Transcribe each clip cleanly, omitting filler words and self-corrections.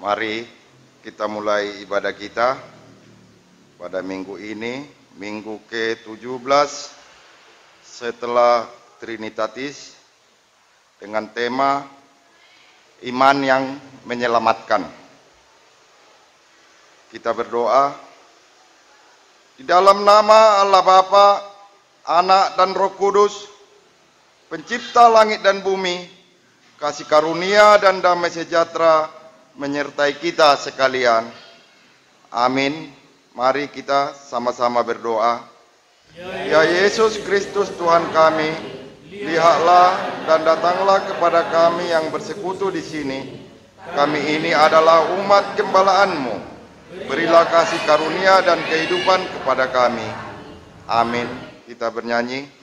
Mari kita mulai ibadah kita pada minggu ini, minggu ke-17 setelah Trinitatis, dengan tema iman yang menyelamatkan. Kita berdoa. Di dalam nama Allah Bapa, Anak dan Roh Kudus, Pencipta langit dan bumi, kasih karunia dan damai sejahtera menyertai kita sekalian. Amin. Mari kita sama-sama berdoa. Ya Yesus Kristus Tuhan kami, lihatlah dan datanglah kepada kami yang bersekutu di sini. Kami ini adalah umat gembala-Mu. Berilah kasih karunia dan kehidupan kepada kami. Amin. Kita bernyanyi.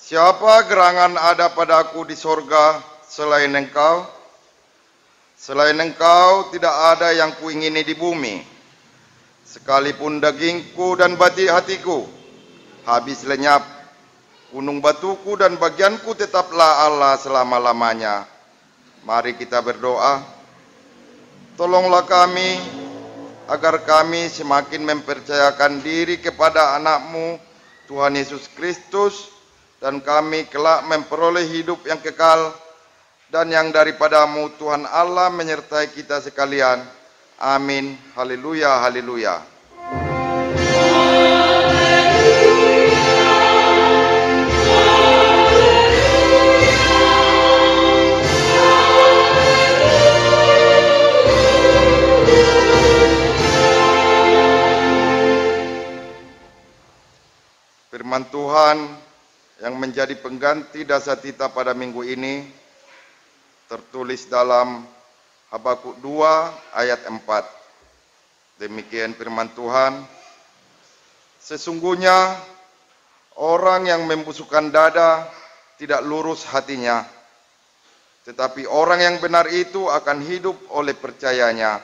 Siapa gerangan ada padaku di sorga selain Engkau? Selain Engkau tidak ada yang kuingini di bumi. Sekalipun dagingku dan hatiku habis lenyap, gunung batuku dan bagianku tetaplah Allah selama-lamanya. Mari kita berdoa. Tolonglah kami agar kami semakin mempercayakan diri kepada anak-Mu Tuhan Yesus Kristus, dan kami kelak memperoleh hidup yang kekal dan yang daripada-Mu Tuhan Allah menyertai kita sekalian. Amin. Haleluya, haleluya. Firman Tuhan yang menjadi pengganti dasatita pada minggu ini tertulis dalam Habakuk 2 ayat 4. Demikian firman Tuhan. Sesungguhnya orang yang membusukkan dada tidak lurus hatinya, tetapi orang yang benar itu akan hidup oleh percayanya.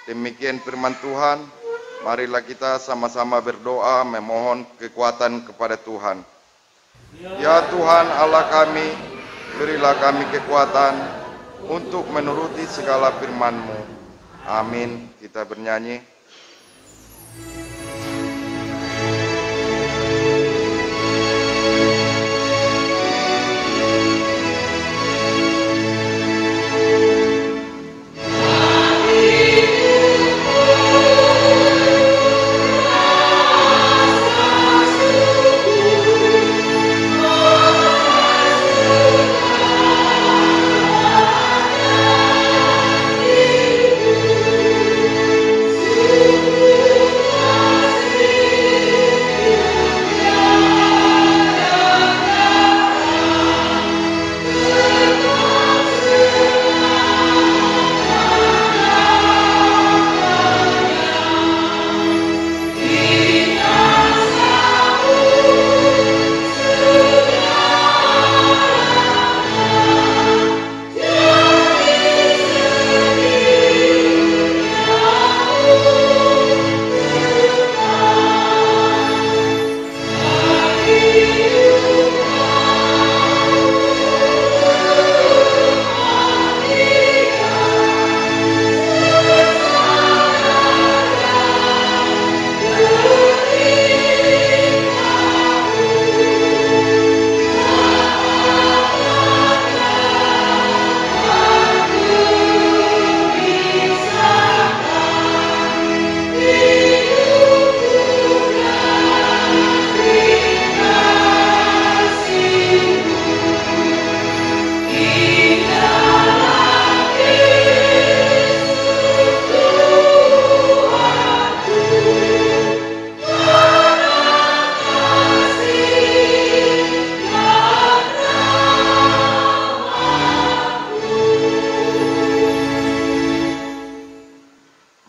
Demikian firman Tuhan. Marilah kita sama-sama berdoa memohon kekuatan kepada Tuhan. Ya Tuhan Allah kami, berilah kami kekuatan untuk menuruti segala firman-Mu. Amin. Kita bernyanyi. You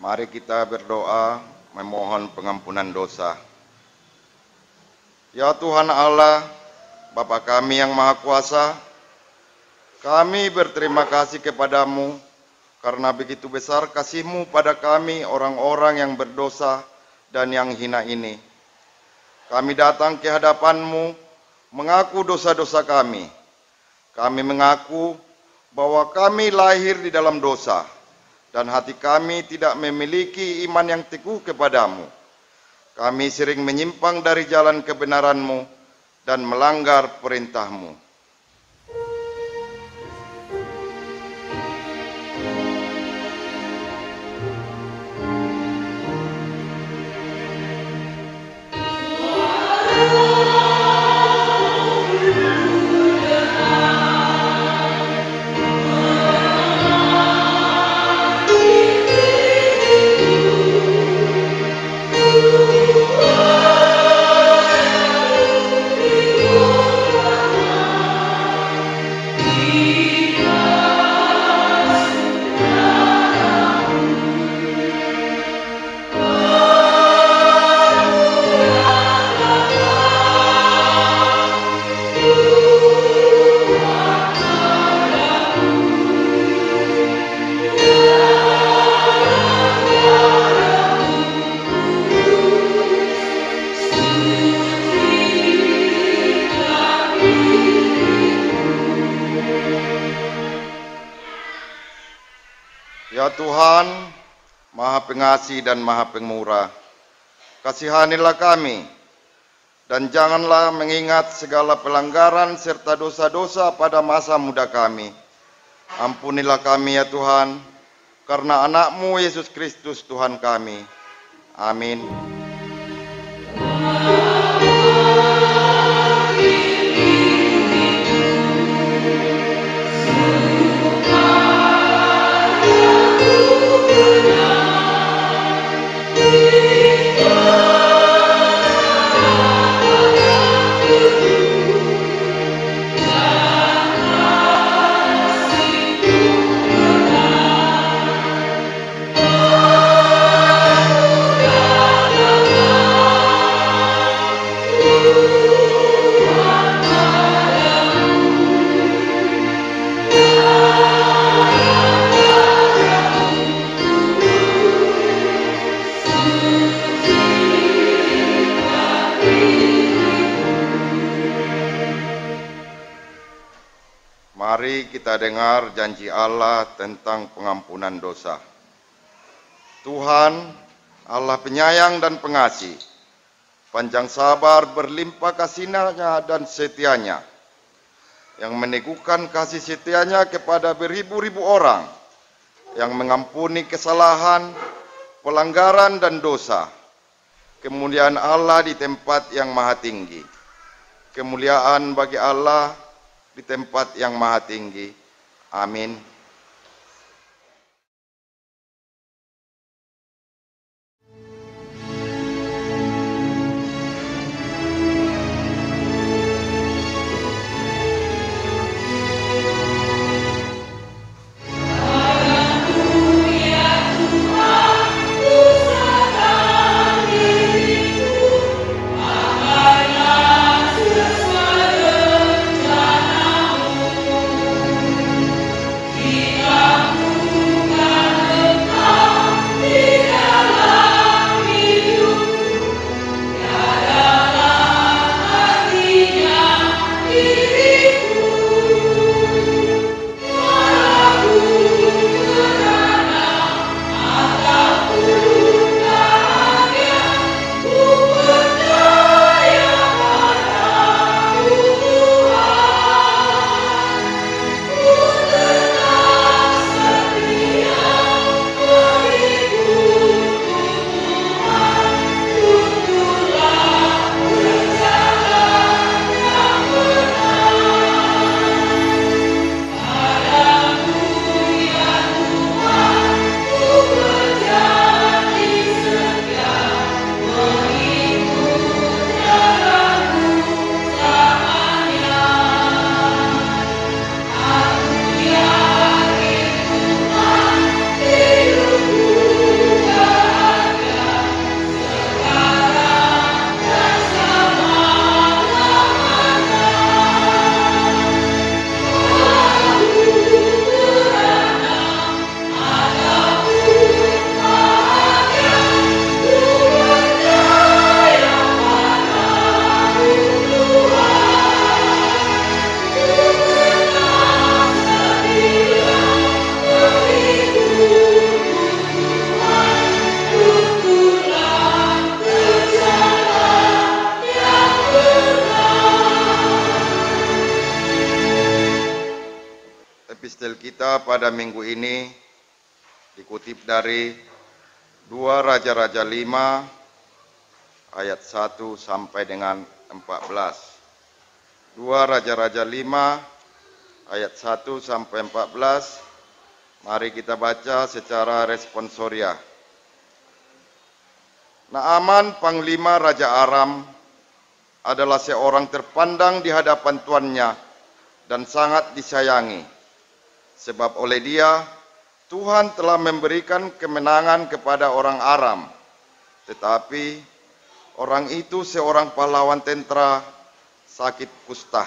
Mari kita berdoa memohon pengampunan dosa. Ya Tuhan Allah, Bapa kami yang Maha Kuasa, kami berterima kasih kepadamu karena begitu besar kasih-Mu pada kami orang-orang yang berdosa dan yang hina ini. Kami datang ke hadapan-Mu mengaku dosa-dosa kami. Kami mengaku bahwa kami lahir di dalam dosa dan hati kami tidak memiliki iman yang teguh kepadamu. Kami sering menyimpang dari jalan kebenaran-Mu dan melanggar perintah-Mu. Ya Tuhan, Maha Pengasih dan Maha Pemurah, kasihanilah kami, dan janganlah mengingat segala pelanggaran serta dosa-dosa pada masa muda kami. Ampunilah kami ya Tuhan, karena anak-Mu Yesus Kristus Tuhan kami. Amin. Mari kita dengar janji Allah tentang pengampunan dosa. Tuhan, Allah penyayang dan pengasih, panjang sabar, berlimpah kasih-Nya dan setia-Nya, yang meneguhkan kasih setia-Nya kepada beribu-ribu orang, yang mengampuni kesalahan, pelanggaran dan dosa. Kemuliaan Allah di tempat yang maha tinggi. Kemuliaan bagi Allah di tempat yang maha tinggi. Amin. Di pada minggu ini dikutip dari 2 Raja-Raja 5 ayat 1 sampai dengan 14. 2 Raja-Raja 5 ayat 1 sampai 14. Mari kita baca secara responsorial. Naaman, panglima Raja Aram, adalah seorang terpandang di hadapan tuannya dan sangat disayangi. Sebab oleh dia, Tuhan telah memberikan kemenangan kepada orang Aram. Tetapi orang itu seorang pahlawan tentara sakit kusta.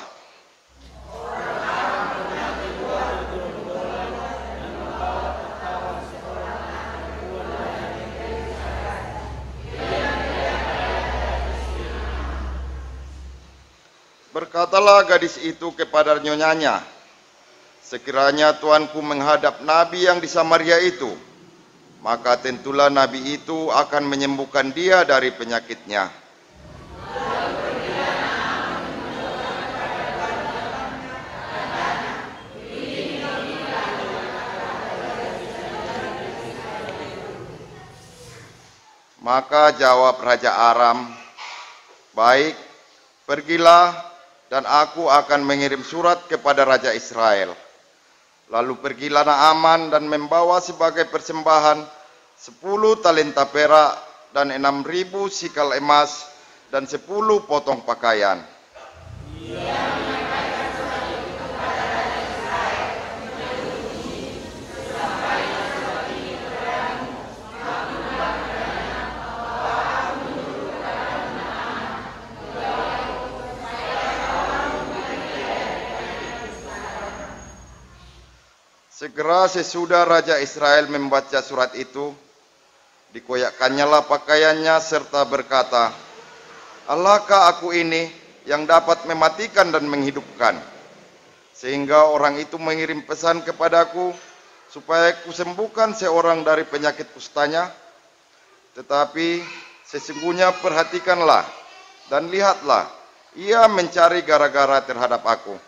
Berkatalah gadis itu kepada nyonyanya, sekiranya tuanku menghadap nabi yang di Samaria itu, maka tentulah nabi itu akan menyembuhkan dia dari penyakitnya. Maka jawab Raja Aram, baik, pergilah, dan aku akan mengirim surat kepada Raja Israel. Lalu pergilah Naaman dan membawa sebagai persembahan 10 talenta perak dan 6.000 sikal emas dan 10 potong pakaian. Segera sesudah Raja Israel membaca surat itu, dikoyakkannyalah pakaiannya serta berkata, Allahkah aku ini yang dapat mematikan dan menghidupkan? Sehingga orang itu mengirim pesan kepadaku supaya kusembuhkan seorang dari penyakit kustanya. Tetapi sesungguhnya perhatikanlah dan lihatlah, ia mencari gara-gara terhadap aku.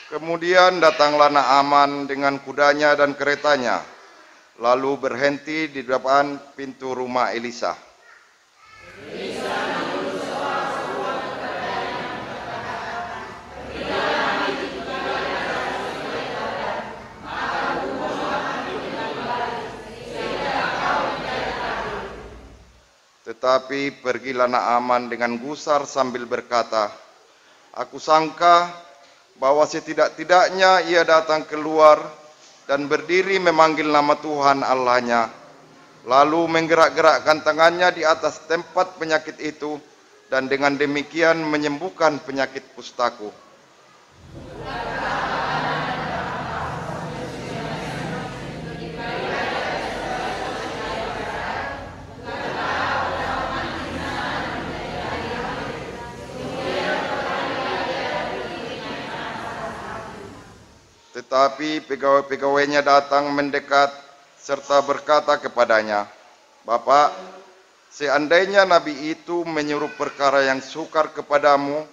Kemudian datanglah Naaman dengan kudanya dan keretanya, lalu berhenti di depan pintu rumah Elisa. Tetapi pergilah Naaman dengan gusar sambil berkata, aku sangka bahwa setidak-tidaknya ia datang keluar dan berdiri memanggil nama Tuhan Allahnya, lalu menggerak-gerakkan tangannya di atas tempat penyakit itu, dan dengan demikian menyembuhkan penyakit kustaku. Tetapi pegawai-pegawainya datang mendekat serta berkata kepadanya, Bapak, seandainya nabi itu menyuruh perkara yang sukar kepadamu,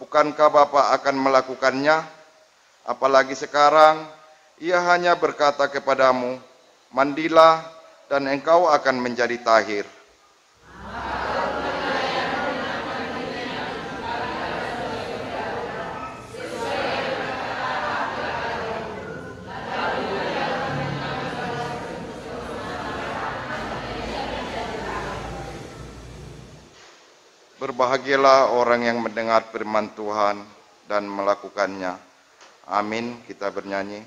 bukankah Bapak akan melakukannya? Apalagi sekarang, ia hanya berkata kepadamu, mandilah dan engkau akan menjadi tahir. Berbahagialah orang yang mendengar firman Tuhan dan melakukannya. Amin. Kita bernyanyi.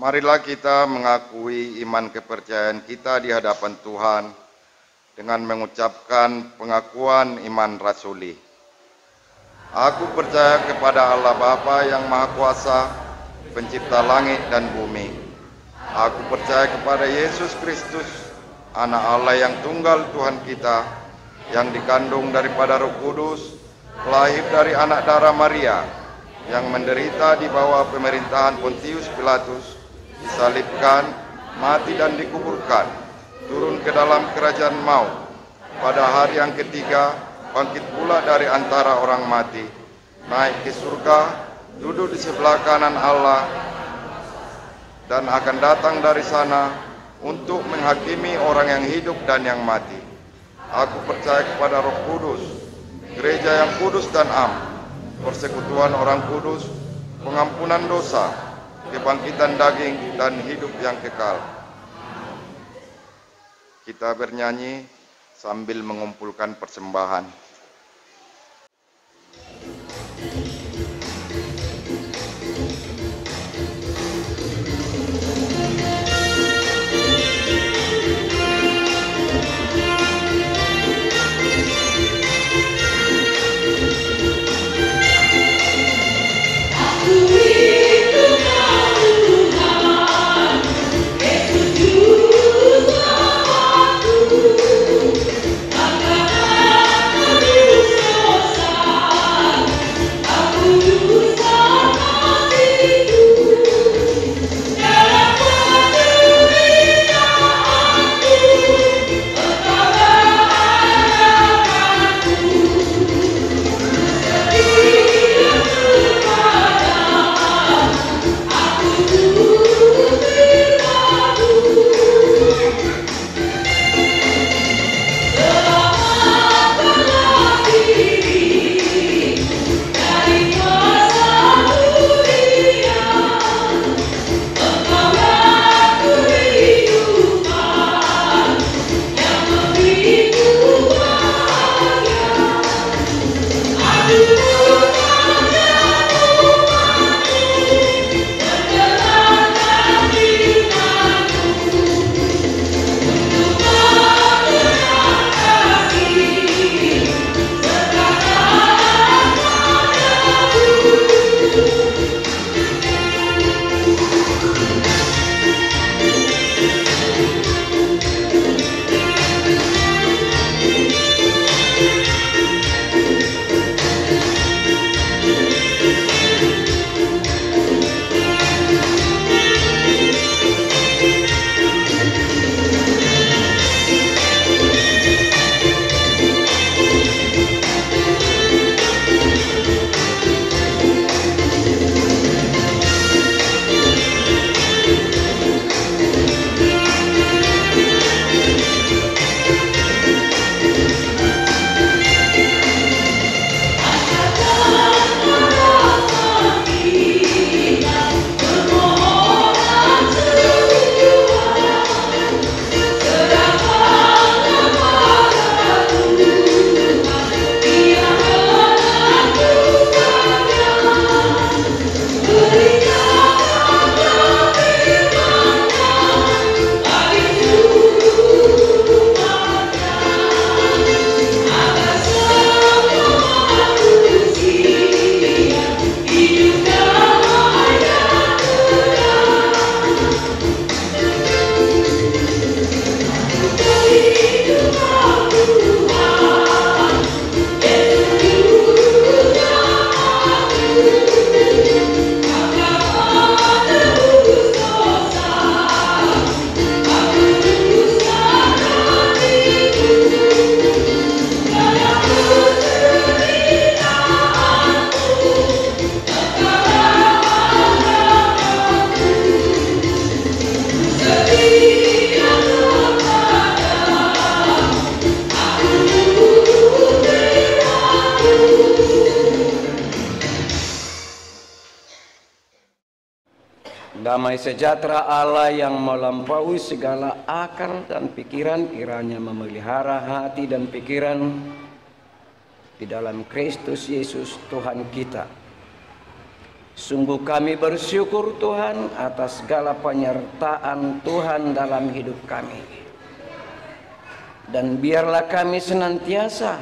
Marilah kita mengakui iman kepercayaan kita di hadapan Tuhan dengan mengucapkan pengakuan iman rasuli. Aku percaya kepada Allah Bapa yang Maha Kuasa, pencipta langit dan bumi. Aku percaya kepada Yesus Kristus, Anak Allah yang tunggal Tuhan kita, yang dikandung daripada Roh Kudus, lahir dari anak darah Maria, yang menderita di bawah pemerintahan Pontius Pilatus, disalibkan, mati dan dikuburkan, turun ke dalam kerajaan maut, pada hari yang ketiga bangkit pula dari antara orang mati, naik ke surga, duduk di sebelah kanan Allah, dan akan datang dari sana untuk menghakimi orang yang hidup dan yang mati. Aku percaya kepada Roh Kudus, gereja yang kudus dan am, persekutuan orang kudus, pengampunan dosa, kebangkitan daging, dan hidup yang kekal. Kita bernyanyi sambil mengumpulkan persembahan. Damai sejahtera Allah yang melampaui segala akal dan pikiran kiranya memelihara hati dan pikiran di dalam Kristus Yesus Tuhan kita. Sungguh kami bersyukur Tuhan atas segala penyertaan Tuhan dalam hidup kami. Dan biarlah kami senantiasa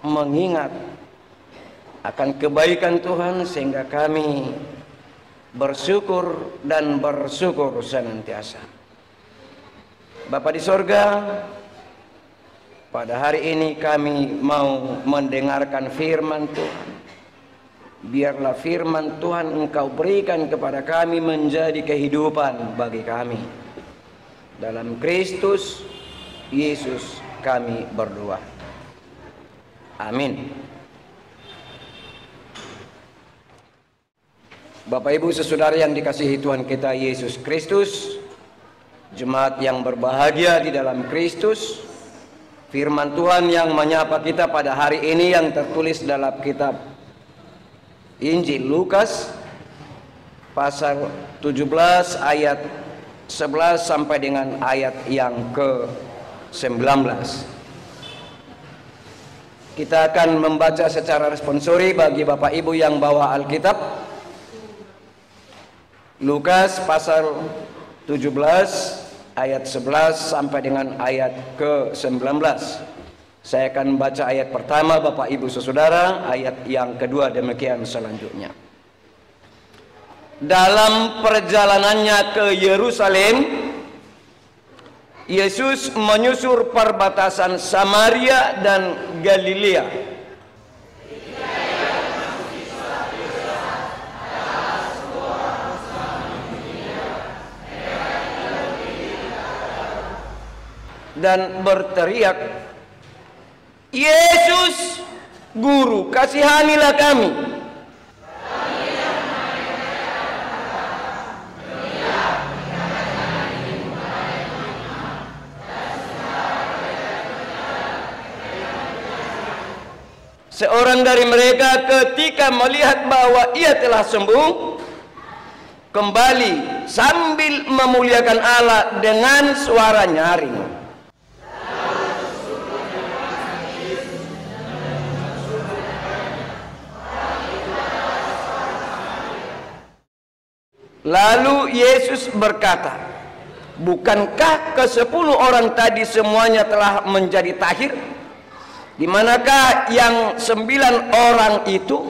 mengingat akan kebaikan Tuhan sehingga kami bersyukur dan bersyukur senantiasa. Bapa di sorga, pada hari ini kami mau mendengarkan firman Tuhan. Biarlah firman Tuhan Engkau berikan kepada kami menjadi kehidupan bagi kami. Dalam Kristus Yesus kami berdoa. Amin. Bapak Ibu saudara yang dikasihi Tuhan kita Yesus Kristus, jemaat yang berbahagia di dalam Kristus, firman Tuhan yang menyapa kita pada hari ini yang tertulis dalam kitab Injil Lukas pasal 17 ayat 11 sampai dengan ayat yang ke-19. Kita akan membaca secara responsori bagi Bapak Ibu yang bawa Alkitab. Lukas pasal 17 ayat 11 sampai dengan ayat ke-19. Saya akan baca ayat pertama, Bapak Ibu Saudara, ayat yang kedua demikian selanjutnya. Dalam perjalanannya ke Yerusalem, Yesus menyusur perbatasan Samaria dan Galilea. Dan berteriak, Yesus, Guru, kasihanilah kami. Seorang dari mereka ketika melihat bahwa ia telah sembuh, kembali sambil memuliakan Allah dengan suara nyaring. Lalu Yesus berkata, bukankah ke-10 orang tadi semuanya telah menjadi tahir? Di manakah yang 9 orang itu?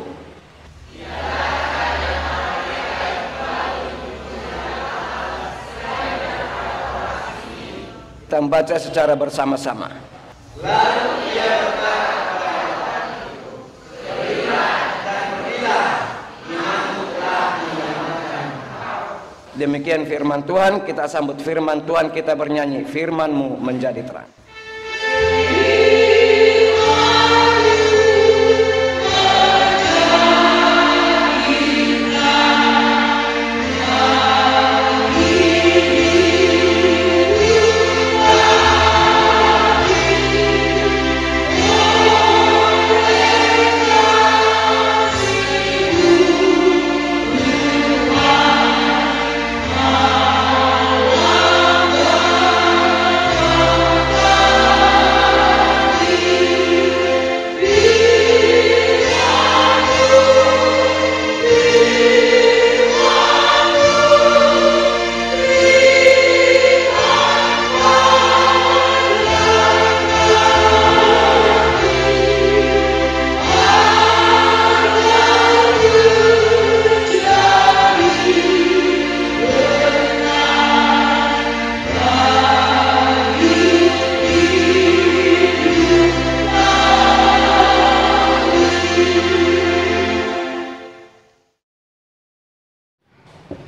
Kita membaca secara bersama-sama. Lalu ia berkata, demikian firman Tuhan. Kita sambut firman Tuhan, kita bernyanyi, firman-Mu menjadi terang.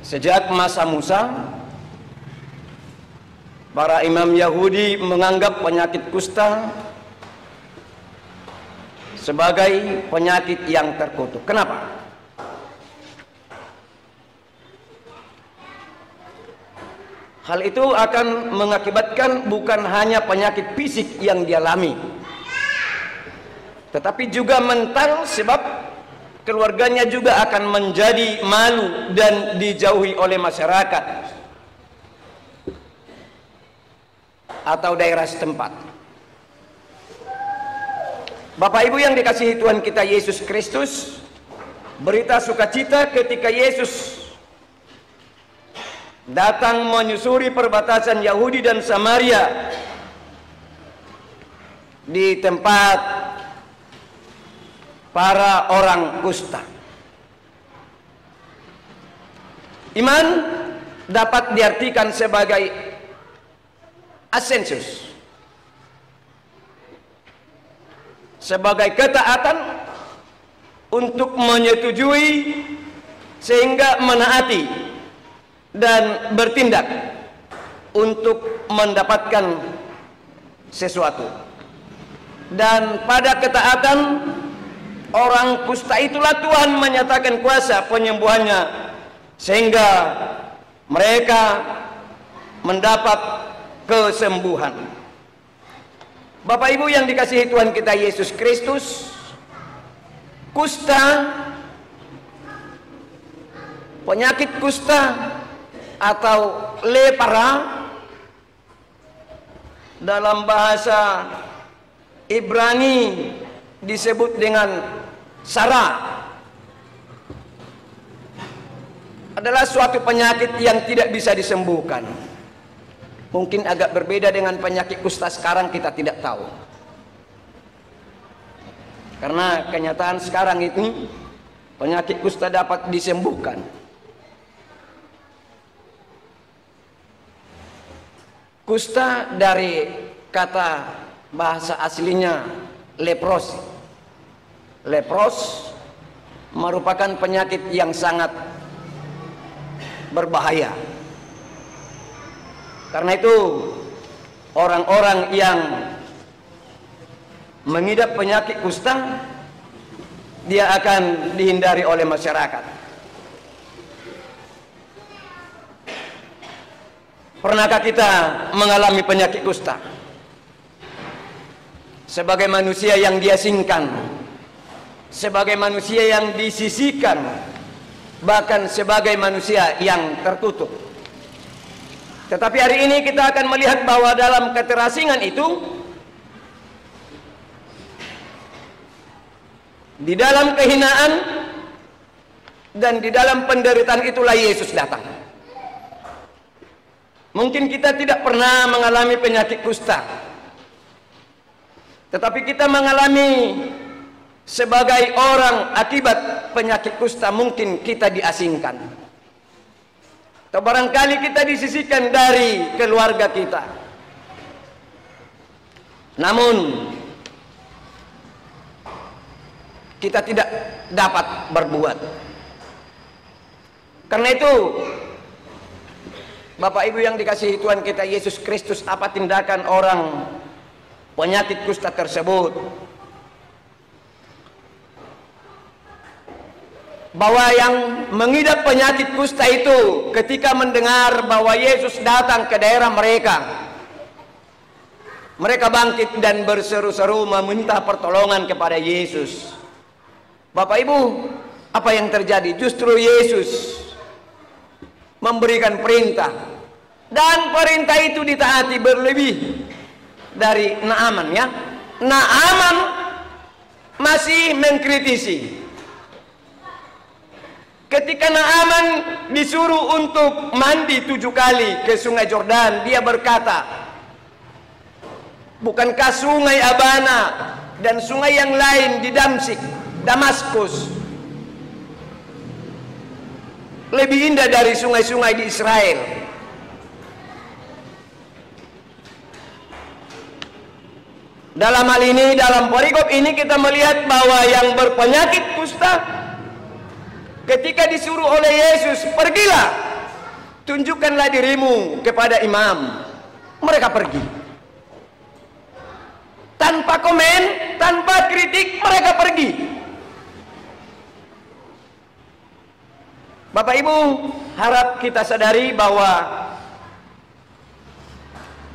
Sejak masa Musa, para imam Yahudi menganggap penyakit kusta sebagai penyakit yang terkutuk. Kenapa? Hal itu akan mengakibatkan bukan hanya penyakit fisik yang dialami, tetapi juga mental, sebab keluarganya juga akan menjadi malu dan dijauhi oleh masyarakat atau daerah setempat. Bapak Ibu yang dikasihi Tuhan kita Yesus Kristus, berita sukacita ketika Yesus datang menyusuri perbatasan Yahudi dan Samaria di tempat para orang kusta. Iman dapat diartikan sebagai asensus, sebagai ketaatan untuk menyetujui sehingga menaati dan bertindak untuk mendapatkan sesuatu. Dan pada ketaatan orang kusta itulah Tuhan menyatakan kuasa penyembuhannya, sehingga mereka mendapat kesembuhan. Bapak Ibu yang dikasihi Tuhan kita Yesus Kristus, kusta, penyakit kusta atau lepra dalam bahasa Ibrani disebut dengan sara, adalah suatu penyakit yang tidak bisa disembuhkan. Mungkin agak berbeda dengan penyakit kusta sekarang, kita tidak tahu. Karena kenyataan sekarang itu penyakit kusta dapat disembuhkan. Kusta dari kata bahasa aslinya lepros. Lepros merupakan penyakit yang sangat berbahaya. Karena itu orang-orang yang mengidap penyakit kusta, dia akan dihindari oleh masyarakat. Pernahkah kita mengalami penyakit kusta? Sebagai manusia yang diasingkan, sebagai manusia yang disisihkan, bahkan sebagai manusia yang tertutup. Tetapi hari ini kita akan melihat bahwa dalam keterasingan itu, di dalam kehinaan dan di dalam penderitaan itulah Yesus datang. Mungkin kita tidak pernah mengalami penyakit kusta, tetapi kita mengalami sebagai orang akibat penyakit kusta, mungkin kita diasingkan. Atau barangkali kita disisihkan dari keluarga kita. Namun kita tidak dapat berbuat. Karena itu, Bapak Ibu yang dikasihi Tuhan kita Yesus Kristus, apa tindakan orang penyakit kusta tersebut? Bahwa yang mengidap penyakit kusta itu ketika mendengar bahwa Yesus datang ke daerah mereka, mereka bangkit dan berseru-seru meminta pertolongan kepada Yesus. Bapak Ibu, apa yang terjadi? Justru Yesus memberikan perintah, dan perintah itu ditaati berlebih dari Naaman, ya. Naaman masih mengkritisi. Ketika Naaman disuruh untuk mandi 7 kali ke sungai Yordan, dia berkata, bukankah sungai Abana dan sungai yang lain di Damaskus lebih indah dari sungai-sungai di Israel? Dalam hal ini, dalam perikop ini kita melihat bahwa yang berpenyakit kusta ketika disuruh oleh Yesus, pergilah, tunjukkanlah dirimu kepada imam, mereka pergi. Tanpa komen, tanpa kritik, mereka pergi. Bapak Ibu, harap kita sadari bahwa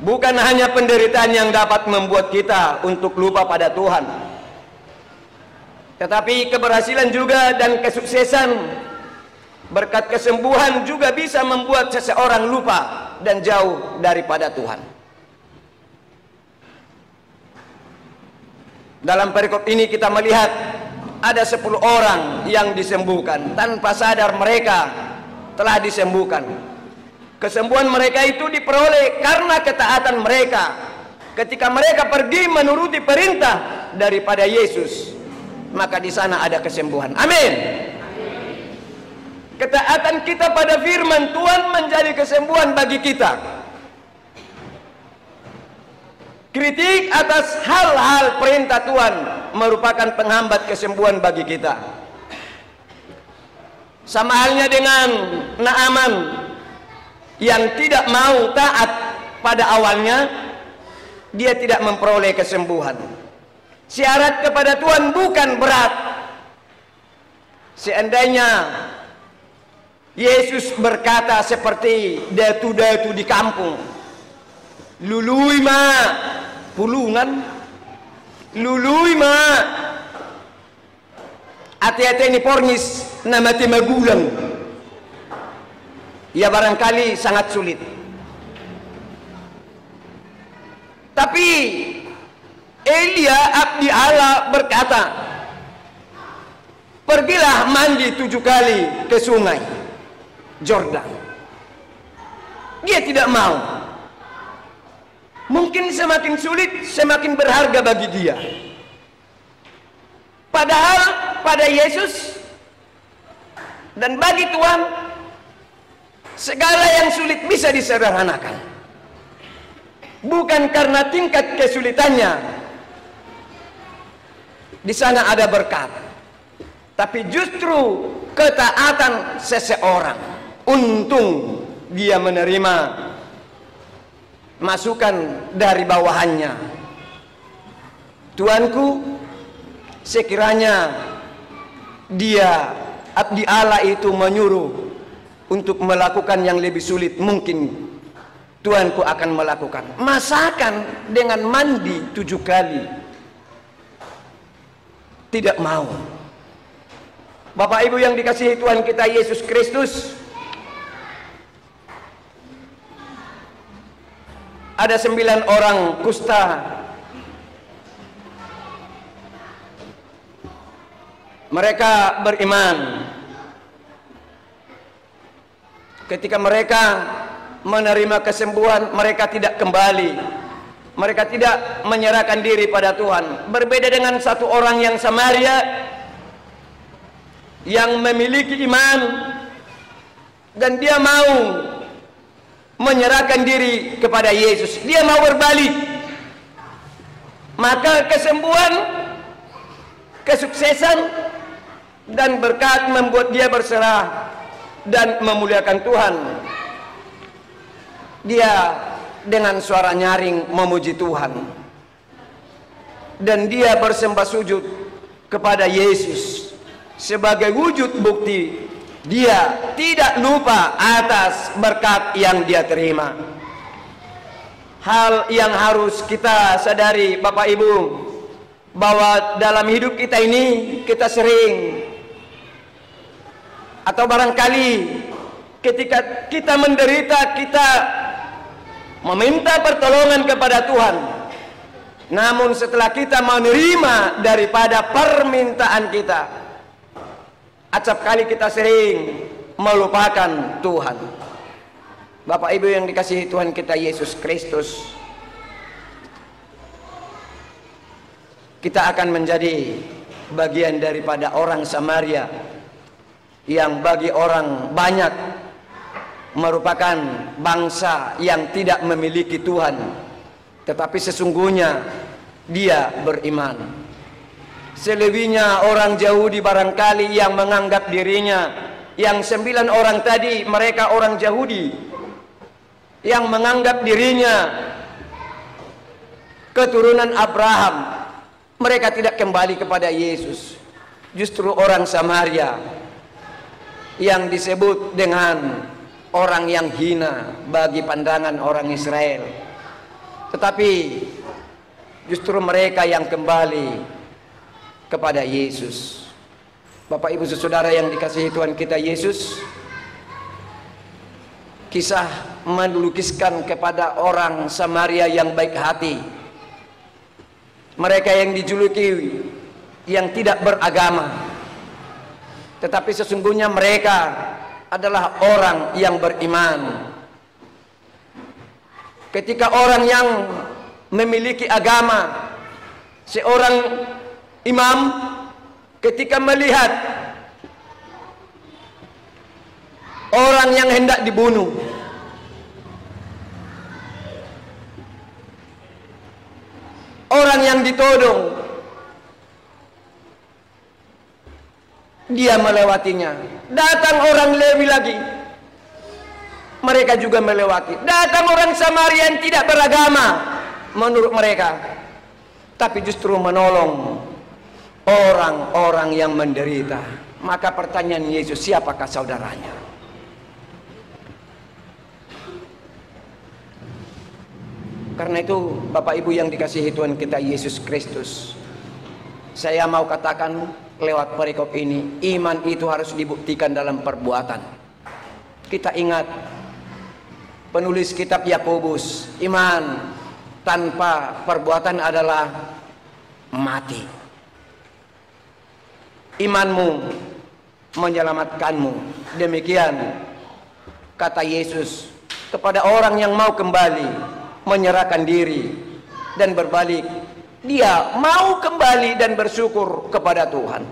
bukan hanya penderitaan yang dapat membuat kita untuk lupa pada Tuhan, tetapi keberhasilan juga dan kesuksesan berkat kesembuhan juga bisa membuat seseorang lupa dan jauh daripada Tuhan. Dalam perikop ini kita melihat ada 10 orang yang disembuhkan. Tanpa sadar mereka telah disembuhkan. Kesembuhan mereka itu diperoleh karena ketaatan mereka. Ketika mereka pergi menuruti perintah daripada Yesus, maka di sana ada kesembuhan. Amin. Ketaatan kita pada firman Tuhan menjadi kesembuhan bagi kita. Kritik atas hal-hal perintah Tuhan merupakan penghambat kesembuhan bagi kita. Sama halnya dengan Naaman yang tidak mau taat pada awalnya, dia tidak memperoleh kesembuhan. Syarat kepada Tuhan bukan berat. Seandainya Yesus berkata seperti datu-datu di kampung, lului ma pulungan, lului ma ate-ate ni pornis na mati magulang, ya barangkali sangat sulit. Tapi Elia abdi Allah berkata, pergilah mandi 7 kali ke sungai Jordan. Dia tidak mau. Mungkin semakin sulit, semakin berharga bagi dia. Padahal pada Yesus dan bagi Tuhan, segala yang sulit bisa disederhanakan. Bukan karena tingkat kesulitannya di sana ada berkat, tapi justru ketaatan seseorang. Untung dia menerima masukan dari bawahannya. Tuanku, sekiranya dia abdi Allah itu menyuruh untuk melakukan yang lebih sulit, mungkin Tuanku akan melakukan. Masakan dengan mandi 7 kali, tidak mau. Bapak Ibu yang dikasihi Tuhan kita Yesus Kristus, ada 9 orang kusta. Mereka beriman. Ketika mereka menerima kesembuhan, mereka tidak kembali. Mereka tidak menyerahkan diri pada Tuhan. Berbeda dengan satu orang yang Samaria yang memiliki iman dan dia mau menyerahkan diri kepada Yesus. Dia mau berbalik. Maka kesembuhan, kesuksesan dan berkat membuat dia berserah dan memuliakan Tuhan. Dia dengan suara nyaring memuji Tuhan, dan dia bersembah sujud kepada Yesus sebagai wujud bukti dia tidak lupa atas berkat yang dia terima. Hal yang harus kita sadari Bapak Ibu, bahwa dalam hidup kita ini kita sering, atau barangkali ketika kita menderita, kita meminta pertolongan kepada Tuhan. Namun setelah kita menerima daripada permintaan kita, acap kali kita sering melupakan Tuhan. Bapak Ibu yang dikasihi Tuhan kita Yesus Kristus, kita akan menjadi bagian daripada orang Samaria yang bagi orang banyak merupakan bangsa yang tidak memiliki Tuhan, tetapi sesungguhnya dia beriman. Selebihnya orang Yahudi barangkali yang menganggap dirinya, yang 9 orang tadi mereka orang Yahudi yang menganggap dirinya keturunan Abraham, mereka tidak kembali kepada Yesus. Justru orang Samaria yang disebut dengan orang yang hina bagi pandangan orang Israel, tetapi justru mereka yang kembali kepada Yesus. Bapak Ibu saudara yang dikasihi Tuhan kita Yesus, kisah melukiskan kepada orang Samaria yang baik hati, mereka yang dijuluki yang tidak beragama, tetapi sesungguhnya mereka adalah orang yang beriman. Ketika orang yang memiliki agama, seorang imam ketika melihat orang yang hendak dibunuh, orang yang ditodong, dia melewatinya. Datang orang Lewi lagi, mereka juga melewati. Datang orang Samaria yang tidak beragama menurut mereka, tapi justru menolong orang-orang yang menderita. Maka pertanyaan Yesus, siapakah saudaranya? Karena itu Bapak Ibu yang dikasihi Tuhan kita Yesus Kristus, saya mau katakan lewat perikop ini, iman itu harus dibuktikan dalam perbuatan. Kita ingat penulis kitab Yakobus, iman tanpa perbuatan adalah mati. Imanmu menyelamatkanmu. Demikian kata Yesus kepada orang yang mau kembali, menyerahkan diri dan berbalik. Dia mau kembali dan bersyukur kepada Tuhan.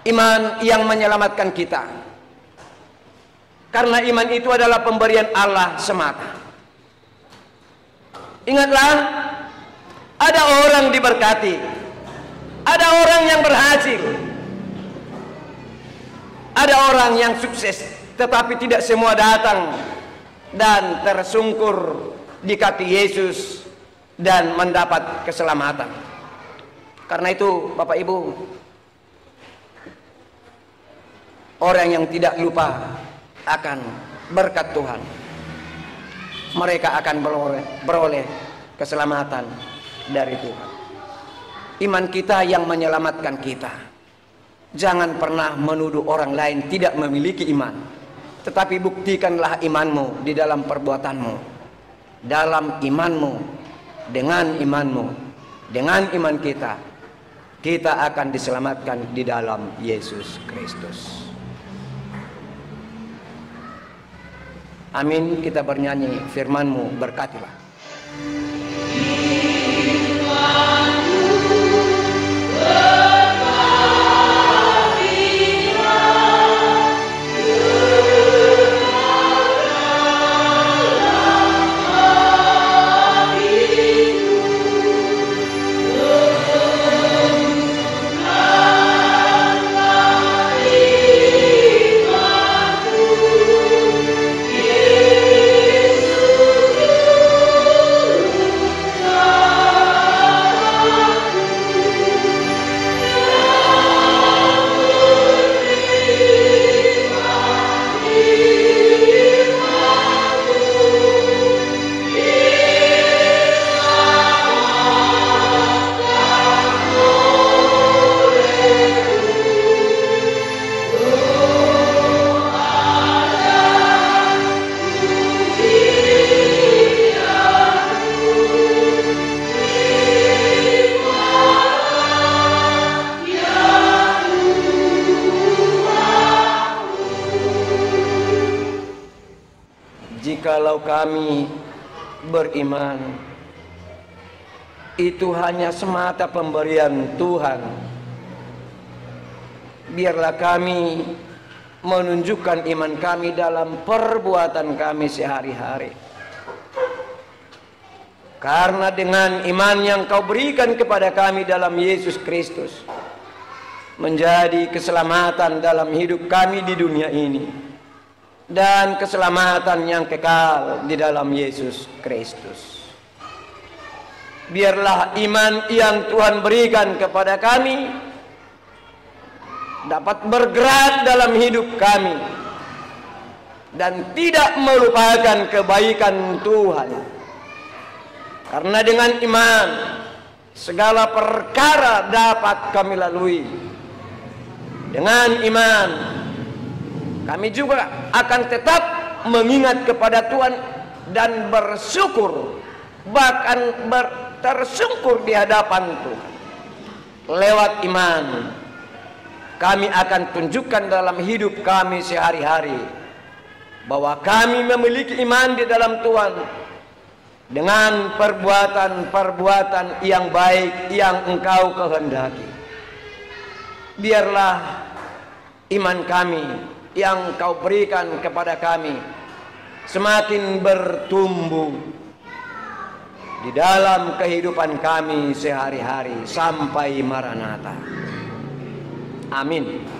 Iman yang menyelamatkan kita, karena iman itu adalah pemberian Allah semata. Ingatlah, ada orang diberkati, ada orang yang berhasil, ada orang yang sukses, tetapi tidak semua datang dan tersungkur di kaki Yesus dan mendapat keselamatan. Karena itu Bapak Ibu, orang yang tidak lupa akan berkat Tuhan, mereka akan beroleh keselamatan dari Tuhan. Iman kita yang menyelamatkan kita. Jangan pernah menuduh orang lain tidak memiliki iman, tetapi buktikanlah imanmu di dalam perbuatanmu. Dalam imanmu, dengan imanmu, dengan iman kita, kita akan diselamatkan di dalam Yesus Kristus. Amin. Kita bernyanyi, firman-Mu berkatilah. Jikalau kami beriman, itu hanya semata pemberian Tuhan. Biarlah kami menunjukkan iman kami dalam perbuatan kami sehari-hari. Karena dengan iman yang Kau berikan kepada kami dalam Yesus Kristus, menjadi keselamatan dalam hidup kami di dunia ini, dan keselamatan yang kekal di dalam Yesus Kristus. Biarlah iman yang Tuhan berikan kepada kami dapat bergerak dalam hidup kami dan tidak melupakan kebaikan Tuhan. Karena dengan iman segala perkara dapat kami lalui. Dengan iman kami juga akan tetap mengingat kepada Tuhan dan bersyukur, bahkan tersungkur di hadapan Tuhan. lewat iman kami akan tunjukkan dalam hidup kami sehari-hari bahwa kami memiliki iman di dalam Tuhan dengan perbuatan-perbuatan yang baik yang Engkau kehendaki. Biarlah iman kami yang Kau berikan kepada kami semakin bertumbuh di dalam kehidupan kami sehari-hari sampai Maranatha. Amin.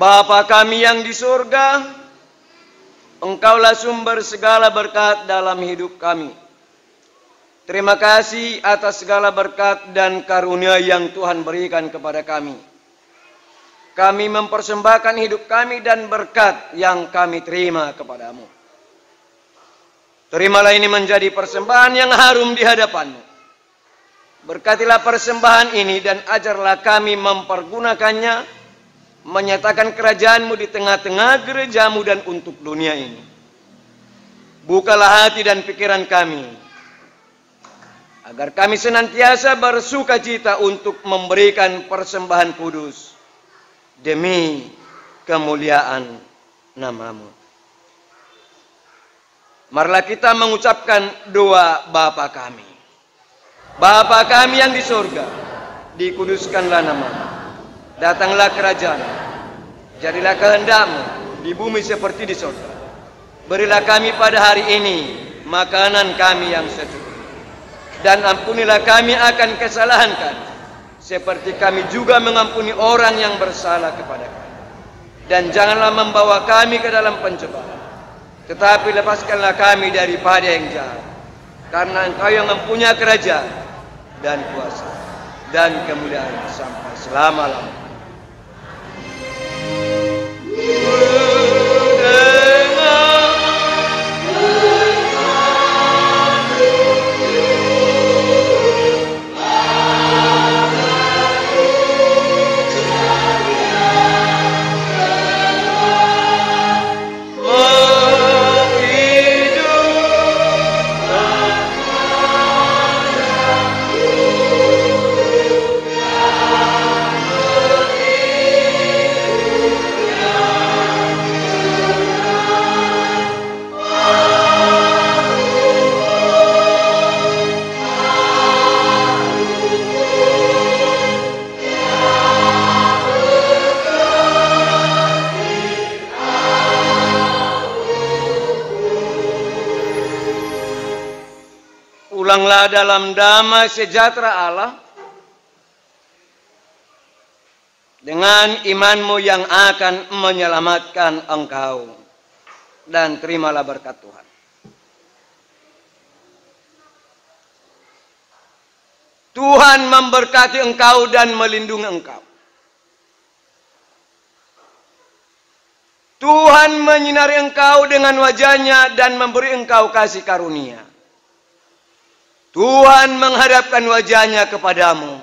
Bapa kami yang di surga, Engkaulah sumber segala berkat dalam hidup kami. Terima kasih atas segala berkat dan karunia yang Tuhan berikan kepada kami. Kami mempersembahkan hidup kami dan berkat yang kami terima kepadamu. Terimalah ini menjadi persembahan yang harum di hadapanmu. Berkatilah persembahan ini dan ajarlah kami mempergunakannya, menyatakan kerajaan-Mu di tengah-tengah gereja-Mu dan untuk dunia ini. Bukalah hati dan pikiran kami, agar kami senantiasa bersuka cita untuk memberikan persembahan kudus demi kemuliaan nama-Mu. Marilah kita mengucapkan doa Bapa kami. Bapa kami yang di surga, dikuduskanlah nama-Mu. Datanglah kerajaan-Mu. Jadilah kehendak-Mu di bumi seperti di surga. Berilah kami pada hari ini makanan kami yang secukupnya. Dan ampunilah kami akan kesalahan kami, seperti kami juga mengampuni orang yang bersalah kepada kami. Dan janganlah membawa kami ke dalam pencobaan, tetapi lepaskanlah kami daripada yang jahat. Karena Engkau yang mempunyai kerajaan dan kuasa dan kemuliaan sampai selama-lamanya. Pulanglah dalam damai sejahtera Allah dengan imanmu yang akan menyelamatkan engkau, dan terimalah berkat Tuhan. Tuhan memberkati engkau dan melindungi engkau. Tuhan menyinari engkau dengan wajah-Nya dan memberi engkau kasih karunia. Tuhan menghadapkan wajah-Nya kepadamu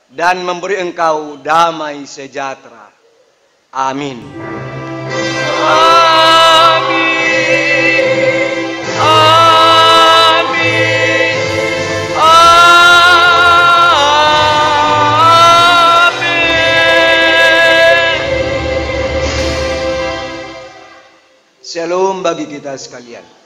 dan memberi engkau damai sejahtera. Amin. Amin. Amin. Amin. Shalom bagi kita sekalian.